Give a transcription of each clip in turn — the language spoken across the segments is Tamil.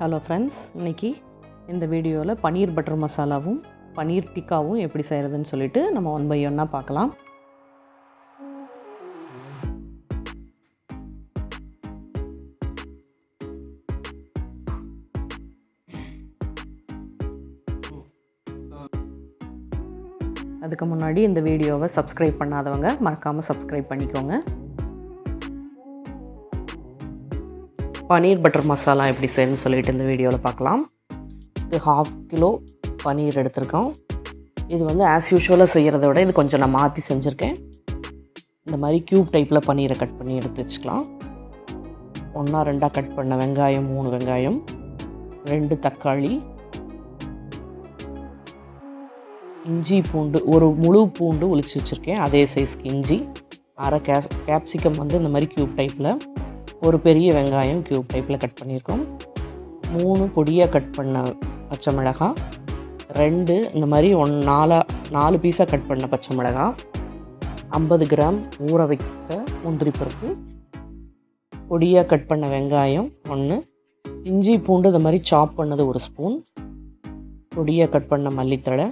ஹலோ ஃப்ரெண்ட்ஸ், இன்றைக்கி இந்த வீடியோவில் பன்னீர் பட்டர் மசாலாவும் பன்னீர் டிக்காவும் எப்படி செய்கிறதுன்னு சொல்லிட்டு நம்ம ஒன் பை ஒன்னாக பார்க்கலாம். அதுக்கு முன்னாடி இந்த வீடியோவை சப்ஸ்கிரைப் பண்ணாதவங்க மறக்காமல் சப்ஸ்கிரைப் பண்ணிக்கோங்க. பன்னீர் பட்டர் மசாலா எப்படி செய்யணும்னு சொல்லிட்டு இந்த வீடியோவில் பார்க்கலாம். இது 1/2 கிலோ பன்னீர் எடுத்திருக்கோம். இது வந்து ஆஸ் யூஷுவலாக செய்கிறத விட இது கொஞ்சம் நான் மாற்றி செஞ்சுருக்கேன். இந்த மாதிரி க்யூப் டைப்பில் பன்னீரை கட் பண்ணி எடுத்து வச்சுக்கலாம். 1-2 கட் பண்ண வெங்காயம், 3 வெங்காயம், 2 தக்காளி, இஞ்சி பூண்டு, ஒரு முழு பூண்டு உளிச்சு வச்சுருக்கேன் அதே சைஸ்க்கு இஞ்சி, அரை கேப்சிகம் வந்து இந்த மாதிரி க்யூப் டைப்பில், ஒரு பெரிய வெங்காயம் க்யூப் டைப்பில் கட் பண்ணியிருக்கோம், 3 பொடியாக கட் பண்ண பச்சை மிளகாய், 2 இந்த மாதிரி 4 பீஸாக கட் பண்ண பச்சை மிளகாய், 50 கிராம் ஊற வைக்க முந்திரி பருப்பு, பொடியாக கட் பண்ண வெங்காயம் 1, இஞ்சி பூண்டு இந்த மாதிரி சாப் பண்ணது 1 ஸ்பூன், பொடியாக கட் பண்ண மல்லித்தழை,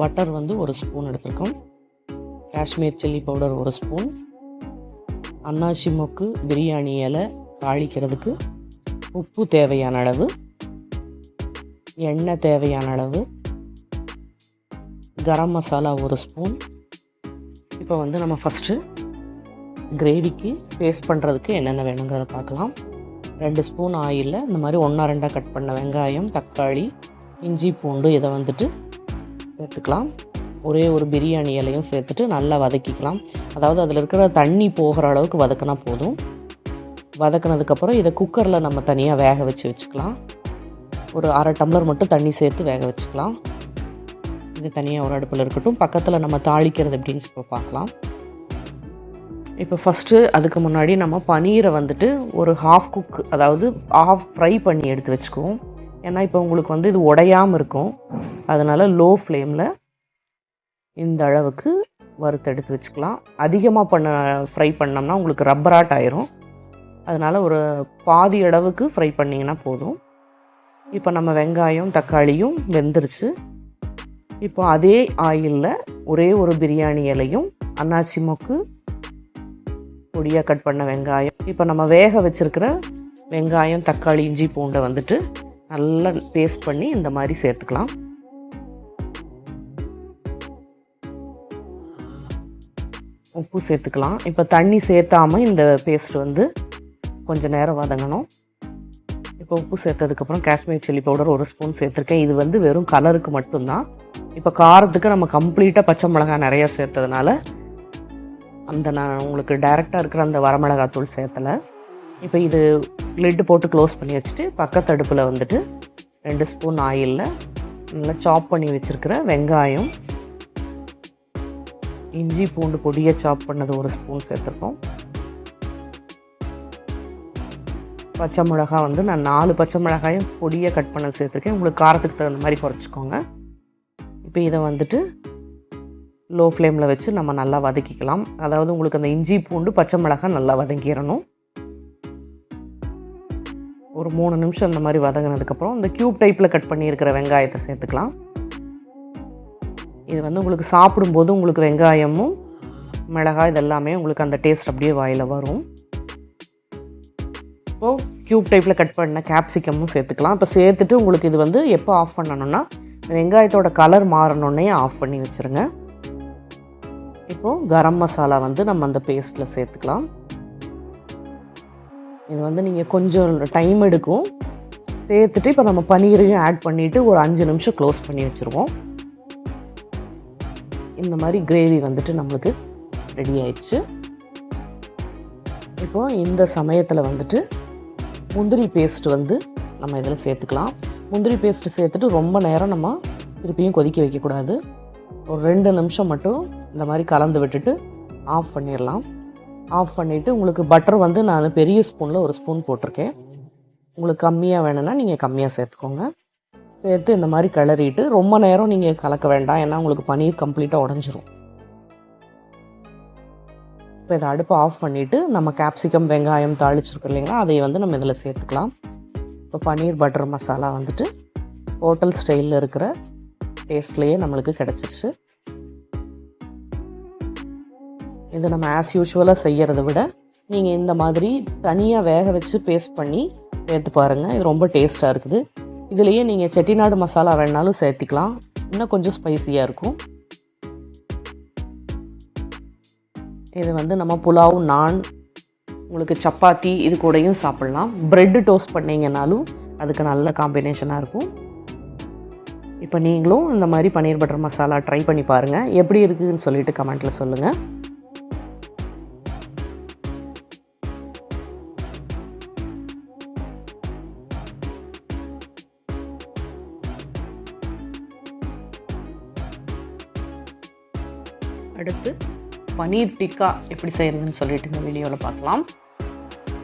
பட்டர் வந்து 1 ஸ்பூன் எடுத்திருக்கோம், காஷ்மீர் சில்லி பவுடர் 1 ஸ்பூன், அன்னாசி மொக்கு பிரியாணி இலை தாளிக்கிறதுக்கு, உப்பு தேவையான அளவு, எண்ணெய் தேவையான அளவு, கரம் மசாலா 1 ஸ்பூன். இப்போ வந்து நம்ம ஃபஸ்ட்டு கிரேவிக்கு பேஸ்ட் பண்ணுறதுக்கு என்னென்ன வேணுங்கிறத பார்க்கலாம். 2 ஸ்பூன் ஆயிலில் இந்த மாதிரி 1-2 கட் பண்ண வெங்காயம், தக்காளி, இஞ்சி பூண்டு இதை வந்துட்டு சேர்த்துக்கலாம். ஒரே ஒரு பிரியாணி இலையும் சேர்த்துட்டு நல்லா வதக்கிக்கலாம். அதாவது அதில் இருக்கிற தண்ணி போகிற அளவுக்கு வதக்கினா போதும். வதக்கினதுக்கப்புறம் இதை குக்கரில் நம்ம தனியாக வேக வச்சுக்கலாம். ஒரு 1/2 டம்ளர் மட்டும் தண்ணி சேர்த்து வேக வச்சுக்கலாம். இது தனியாக ஒரு அடுப்பில் இருக்கட்டும். பக்கத்தில் நம்ம தாளிக்கிறது எப்படின்னு இப்போ பார்க்கலாம். இப்போ ஃபஸ்ட்டு அதுக்கு முன்னாடி நம்ம பன்னீரை வந்துட்டு ஒரு ஹாஃப் குக், அதாவது ஹாஃப் ஃப்ரை பண்ணி எடுத்து வச்சுக்குவோம். ஏன்னா இப்போ உங்களுக்கு வந்து இது உடையாமல் இருக்கும். அதனால் லோ ஃப்ளேமில் இந்த அளவுக்கு வறுத்து எடுத்து வச்சுக்கலாம். அதிகமாக ஃப்ரை பண்ணோம்னா உங்களுக்கு ரப்பராட் ஆயிரும். அதனால் ஒரு பாதி அளவுக்கு ஃப்ரை பண்ணிங்கன்னா போதும். இப்போ நம்ம வெங்காயம் தக்காளியும் வெந்துருச்சு. இப்போ அதே ஆயிலில் ஒரே ஒரு பிரியாணி இலையும், அன்னாசி மொக்கு, பொடியாக கட் பண்ண வெங்காயம், இப்போ நம்ம வேக வச்சுருக்கிற வெங்காயம் தக்காளி இஞ்சி பூண்டை வந்துட்டு நல்லா பேஸ்ட் பண்ணி இந்த மாதிரி சேர்த்துக்கலாம். உப்பு சேர்த்துக்கலாம். இப்போ தண்ணி சேர்த்தாமல் இந்த பேஸ்ட் வந்து கொஞ்சம் நேரம் வதங்கணும். இப்போ உப்பு சேர்த்ததுக்கப்புறம் காஷ்மீர் சில்லி பவுடர் 1 ஸ்பூன் சேர்த்துருக்கேன். இது வந்து வெறும் கலருக்கு மட்டும்தான். இப்போ காரத்துக்கு நம்ம கம்ப்ளீட்டாக பச்சை மிளகாய் நிறையா சேர்த்ததுனால நான் உங்களுக்கு டைரெக்டாக இருக்கிற அந்த வரமிளகாத்தூள் சேர்த்தலை. இப்போ இது லிட்டு போட்டு க்ளோஸ் பண்ணி வச்சுட்டு பக்கத்து அடுப்பில் வந்துட்டு 2 ஸ்பூன் ஆயிலில் நல்லா சாப் பண்ணி வச்சுருக்கிற வெங்காயம், இஞ்சி பூண்டு பொடியாக சாப் பண்ணது 1 ஸ்பூன் சேர்த்துருக்கோம். பச்சை மிளகாய் வந்து நான் 4 பச்சை மிளகாயும் பொடியாக கட் பண்ணது சேர்த்துருக்கேன். உங்களுக்கு காரத்துக்கு தகுந்த மாதிரி குறைச்சிக்கோங்க. இப்போ இதை வந்துட்டு லோ ஃப்ளேமில் வச்சு நம்ம நல்லா வதக்கிக்கலாம். அதாவது உங்களுக்கு அந்த இஞ்சி பூண்டு பச்சை மிளகாய் நல்லா வதங்கிடணும். ஒரு 3 நிமிஷம் இந்த மாதிரி வதங்கினதுக்கப்புறம் இந்த க்யூப் டைப்பில் கட் பண்ணியிருக்கிற வெங்காயத்தை சேர்த்துக்கலாம். இது வந்து உங்களுக்கு சாப்பிடும்போது உங்களுக்கு வெங்காயமும் மிளகாய் இதெல்லாமே உங்களுக்கு அந்த டேஸ்ட் அப்படியே வாயில் வரும். இப்போது க்யூப் டைப்பில் கட் பண்ண கேப்சிகமும் சேர்த்துக்கலாம். இப்போ சேர்த்துட்டு உங்களுக்கு இது வந்து எப்போ ஆஃப் பண்ணணும்னா வெங்காயத்தோட கலர் மாறணுன்னே ஆஃப் பண்ணி வச்சுருங்க. இப்போது கரம் மசாலா வந்து நம்ம அந்த பேஸ்ட்டில் சேர்த்துக்கலாம். இது வந்து நீங்கள் கொஞ்சம் டைம் எடுக்கும். சேர்த்துட்டு இப்போ நம்ம பன்னீரையும் ஆட் பண்ணிவிட்டு ஒரு 5 நிமிஷம் க்ளோஸ் பண்ணி வச்சுருவோம். இந்த மாதிரி கிரேவி வந்துட்டு நம்மளுக்கு ரெடி ஆயிடுச்சு. இப்போது இந்த சமயத்தில் வந்துட்டு முந்திரி பேஸ்ட் வந்து நம்ம இதில் சேர்த்துக்கலாம். முந்திரி பேஸ்ட்டு சேர்த்துட்டு ரொம்ப நேரம் நம்ம திருப்பியும் கொதிக்க வைக்கக்கூடாது. ஒரு 2 நிமிஷம் மட்டும் இந்த மாதிரி கலந்து விட்டுட்டு ஆஃப் பண்ணிடலாம். ஆஃப் பண்ணிவிட்டு உங்களுக்கு பட்டர் வந்து நான் பெரிய ஸ்பூனில் 1 ஸ்பூன் போட்டிருக்கேன். உங்களுக்கு கம்மியாக வேணும்னா நீங்கள் கம்மியாக சேர்த்துக்கோங்க. சேர்த்து இந்த மாதிரி கிளறிட்டு ரொம்ப நேரம் நீங்கள் கலக்க வேண்டாம். ஏன்னா உங்களுக்கு பன்னீர் கம்ப்ளீட்டாக உடஞ்சிரும். இப்போ இதை அடுப்பை ஆஃப் பண்ணிவிட்டு நம்ம கேப்சிகம் வெங்காயம் தாளிச்சிருக்கோம் இல்லைங்களா, அதை வந்து நம்ம இதில் சேர்த்துக்கலாம். இப்போ பன்னீர் பட்டர் மசாலா வந்துட்டு ஹோட்டல் ஸ்டைலில் இருக்கிற டேஸ்ட்லேயே நம்மளுக்கு கிடச்சிருச்சு. இதை நம்ம ஆஸ் யூஷுவலாக செய்கிறத விட நீங்கள் இந்த மாதிரி தனியாக வேக வச்சு பேஸ்ட் பண்ணி சேர்த்து பாருங்கள். இது ரொம்ப டேஸ்ட்டாக இருக்குது. இதுலேயே நீங்கள் செட்டிநாடு மசாலா வேணாலும் சேர்த்திக்கலாம், இன்னும் கொஞ்சம் ஸ்பைஸியாக இருக்கும். இது வந்து நம்ம புலாவ், நான், உங்களுக்கு சப்பாத்தி இது கூடயும் சாப்பிட்லாம். ப்ரெட்டு டோஸ்ட் பண்ணிங்கனாலும் அதுக்கு நல்ல காம்பினேஷனாக இருக்கும். இப்போ நீங்களும் இந்த மாதிரி பன்னீர் பட்டர் மசாலா ட்ரை பண்ணி பாருங்கள். எப்படி இருக்குதுன்னு சொல்லிட்டு கமெண்ட்டில் சொல்லுங்கள். அடுத்து பன்னீர் டிக்கா எப்படி செய்கிறதுன்னு சொல்லிட்டு இந்த வீடியோவில் பார்க்கலாம்.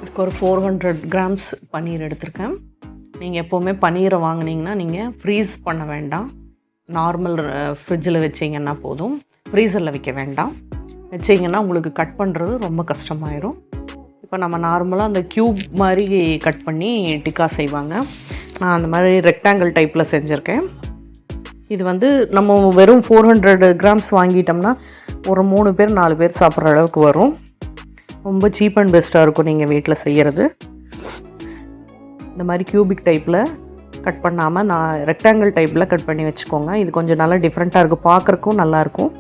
இதுக்கு ஒரு 400 கிராம்ஸ் பன்னீர் எடுத்திருக்கேன். நீங்கள் எப்போவுமே பன்னீரை வாங்கினீங்கன்னா நீங்கள் ஃப்ரீஸ் பண்ண வேண்டாம். நார்மல் ஃப்ரிட்ஜில் வச்சிங்கன்னா போதும், ஃப்ரீசரில் வைக்க வேண்டாம். வச்சிங்கன்னா உங்களுக்கு கட் பண்ணுறது ரொம்ப கஷ்டமாயிரும். இப்போ நம்ம நார்மலாக அந்த க்யூப் மாதிரி கட் பண்ணி டிக்கா செய்வாங்க. நான் அந்த மாதிரி ரெக்டாங்கிள் டைப்பில் செஞ்சுருக்கேன். இது வந்து நம்ம வெறும் 400 கிராம்ஸ் வாங்கிட்டோம்னா ஒரு 3 பேர் 4 பேர் சாப்பிட்ற அளவுக்கு வரும். ரொம்ப சீப் அண்ட் பெஸ்ட்டாக இருக்கும் நீங்கள் வீட்டில் செய்கிறது. இந்த மாதிரி கியூபிக் டைப்பில் கட் பண்ணாமல் நான் ரெக்டாங்கிள் டைப்பில் கட் பண்ணி வச்சுக்கோங்க. இது கொஞ்சம் நல்லா டிஃப்ரெண்ட்டாக இருக்கும், பார்க்குறக்கும் நல்லாயிருக்கும்.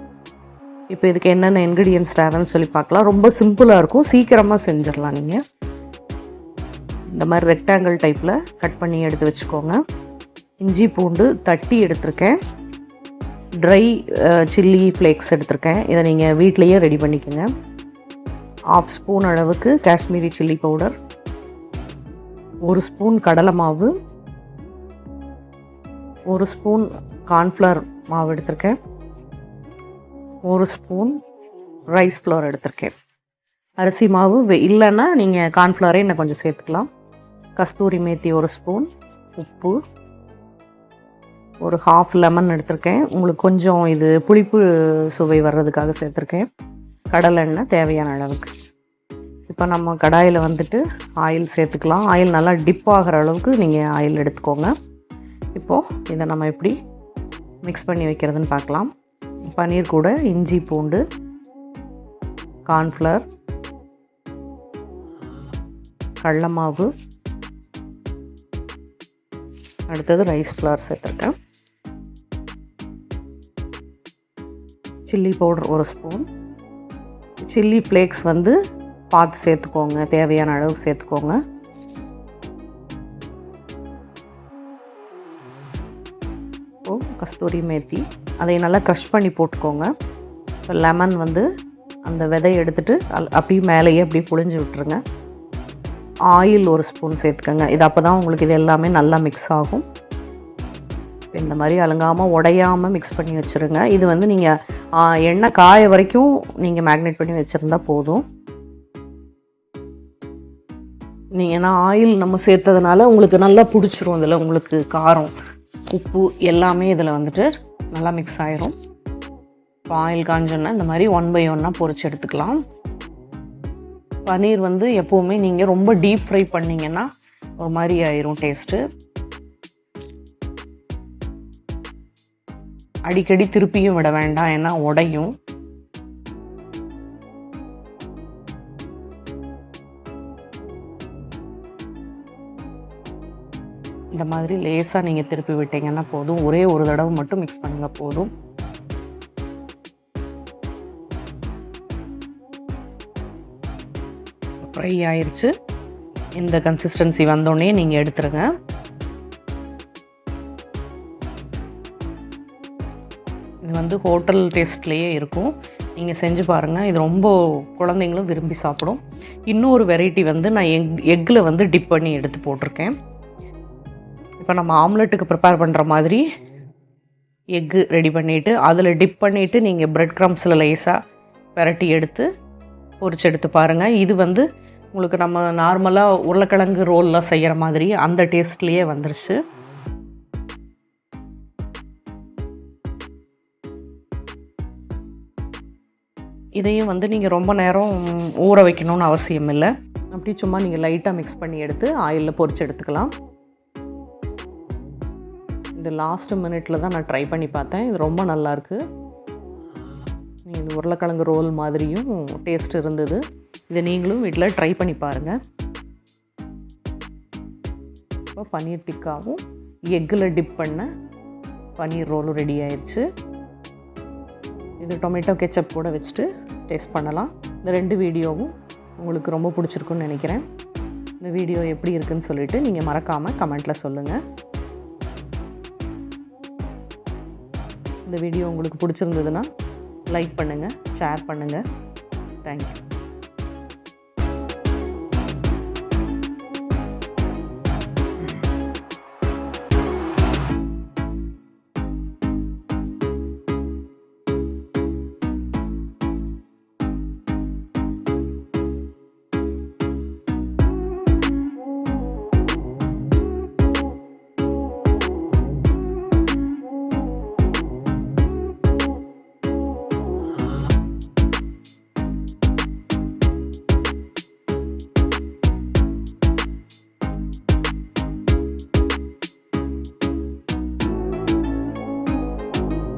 இப்போ இதுக்கு என்னென்ன இன்க்ரீடியன்ஸ் தேவைன்னு சொல்லி பார்க்கலாம். ரொம்ப சிம்பிளாக இருக்கும், சீக்கிரமாக செஞ்சிடலாம். நீங்கள் இந்த மாதிரி ரெக்டாங்கிள் டைப்பில் கட் பண்ணி எடுத்து வச்சுக்கோங்க. இஞ்சி பூண்டு தட்டி எடுத்திருக்கேன். ட்ரை சில்லி ஃப்ளேக்ஸ் எடுத்திருக்கேன். இதை நீங்கள் வீட்லேயே ரெடி பண்ணிக்கோங்க. 1/2 ஸ்பூன் அளவுக்கு காஷ்மீரி சில்லி பவுடர், 1 ஸ்பூன் கடலை மாவு, 1 ஸ்பூன் கார்ன்ஃப்ளவர் மாவு எடுத்திருக்கேன், 1 ஸ்பூன் ரைஸ் ஃப்ளோர் எடுத்திருக்கேன். அரிசி மாவு இல்லைன்னா நீங்கள் கார்ன்ஃப்ளவரே இன்னும் கொஞ்சம் சேர்த்துக்கலாம். கஸ்தூரி மேத்தி 1 ஸ்பூன், உப்பு, ஒரு 1/2 லெமன் எடுத்திருக்கேன். உங்களுக்கு கொஞ்சம் இது புளிப்பு சுவை வர்றதுக்காக சேர்த்துருக்கேன். கடலெண்ணெய் தேவையான அளவுக்கு. இப்போ நம்ம கடாயில் வந்துட்டு ஆயில் சேர்த்துக்கலாம். ஆயில் நல்லா டிப் ஆகிற அளவுக்கு நீங்கள் ஆயில் எடுத்துக்கோங்க. இப்போது இதை நம்ம எப்படி மிக்ஸ் பண்ணி வைக்கிறதுன்னு பார்க்கலாம். பன்னீர் கூட இஞ்சி பூண்டு, கார்ன்ஃப்ளவர், கடலை மாவு, அடுத்தது ரைஸ் ஃப்ளவர் சேர்த்துருக்கேன். Chilli powder 1 spoon. Chilli flakes வந்து பார்த்து சேர்த்துக்கோங்க, தேவையான அளவுக்கு சேர்த்துக்கோங்க. கஸ்தூரி மேத்தி அதை நல்லா க்ரஷ் பண்ணி போட்டுக்கோங்க. லெமன் வந்து அந்த விதையை எடுத்துகிட்டு அப்படியே மேலேயே அப்படியே புழிஞ்சு விட்டுருங்க. ஆயில் 1 ஸ்பூன் சேர்த்துக்கோங்க. இது அப்போ தான் உங்களுக்கு இது எல்லாமே நல்லா மிக்ஸ் ஆகும். இந்த மாதிரி அலங்காமல் உடையாமல் மிக்ஸ் பண்ணி வச்சுருங்க. இது வந்து நீங்கள் எண்ணெய் காய வரைக்கும் நீங்கள் மேக்னேட் பண்ணி வச்சுருந்தா போதும். நீங்கள் ஏன்னா ஆயில் நம்ம சேர்த்ததுனால உங்களுக்கு நல்லா பிடிச்சிரும். இதில் உங்களுக்கு காரம், உப்பு எல்லாமே இதில் வந்துட்டு நல்லா மிக்ஸ் ஆயிரும். இப்போ ஆயில் காஞ்சோன்னா இந்த மாதிரி 1 by 1 பொரிச்சு எடுத்துக்கலாம். பன்னீர் வந்து எப்போவுமே நீங்கள் ரொம்ப டீப் ஃப்ரை பண்ணிங்கன்னா ஒரு மாதிரி ஆயிரும் டேஸ்ட்டு. அடிக்கடி திருப்பியும் விட வேண்டாம், ஏன்னா உடையும். இந்த மாதிரி லேசாக நீங்கள் திருப்பி விட்டீங்கன்னா போதும். ஒரே ஒரு தடவை மட்டும் மிக்ஸ் பண்ணுங்க போதும். ஃப்ரை ஆயிடுச்சு. இந்த கன்சிஸ்டன்சி வந்தோடனே நீங்கள் எடுத்துருங்க. இது வந்து ஹோட்டல் டேஸ்ட்லேயே இருக்கும். நீங்கள் செஞ்சு பாருங்கள். இது ரொம்ப குழந்தைங்களும் விரும்பி சாப்பிடும். இன்னொரு வெரைட்டி வந்து நான் எக்கில் வந்து டிப் பண்ணி எடுத்து போட்டிருக்கேன். இப்போ நம்ம ஆம்லெட்டுக்கு ப்ரிப்பேர் பண்ணுற மாதிரி எக்கு ரெடி பண்ணிவிட்டு அதில் டிப் பண்ணிவிட்டு நீங்கள் ப்ரெட் க்ரம்ஸில் லேசாக பெரட்டி எடுத்து பொரிச்சு எடுத்து பாருங்கள். இது வந்து உங்களுக்கு நம்ம நார்மலாக உருளைக்கிழங்கு ரோல்லாம் செய்கிற மாதிரி அந்த டேஸ்ட்லேயே வந்துருச்சு. இதையும் வந்து நீங்கள் ரொம்ப நேரம் ஊற வைக்கணும்னு அவசியம் இல்லை. அப்படி சும்மா நீங்கள் லைட்டாக மிக்ஸ் பண்ணி எடுத்து ஆயிலில் பொரிச்சு எடுத்துக்கலாம். இது லாஸ்ட் மினிட்டில் தான் நான் ட்ரை பண்ணி பார்த்தேன். இது ரொம்ப நல்லாயிருக்கு. இது உருளைக்கிழங்கு ரோல் மாதிரியும் டேஸ்ட் இருந்தது. இதை நீங்களும் வீட்டில் ட்ரை பண்ணி பாருங்கள். இப்போ பன்னீர் டிக்காவும் எக்கில் டிப் பண்ண பன்னீர் ரோலும் ரெடி ஆயிடுச்சு. இது டொமேட்டோ கெச்சப் கூட வச்சுட்டு டேஸ்ட் பண்ணலாம். இந்த 2 வீடியோவும் உங்களுக்கு ரொம்ப பிடிச்சிருக்குன்னு நினைக்கிறேன். இந்த வீடியோ எப்படி இருக்குன்னு சொல்லிவிட்டு நீங்கள் மறக்காமல் கமெண்ட்டில் சொல்லுங்கள். இந்த வீடியோ உங்களுக்கு பிடிச்சிருந்ததுன்னா லைக் பண்ணுங்கள், ஷேர் பண்ணுங்கள். தேங்க்யூ.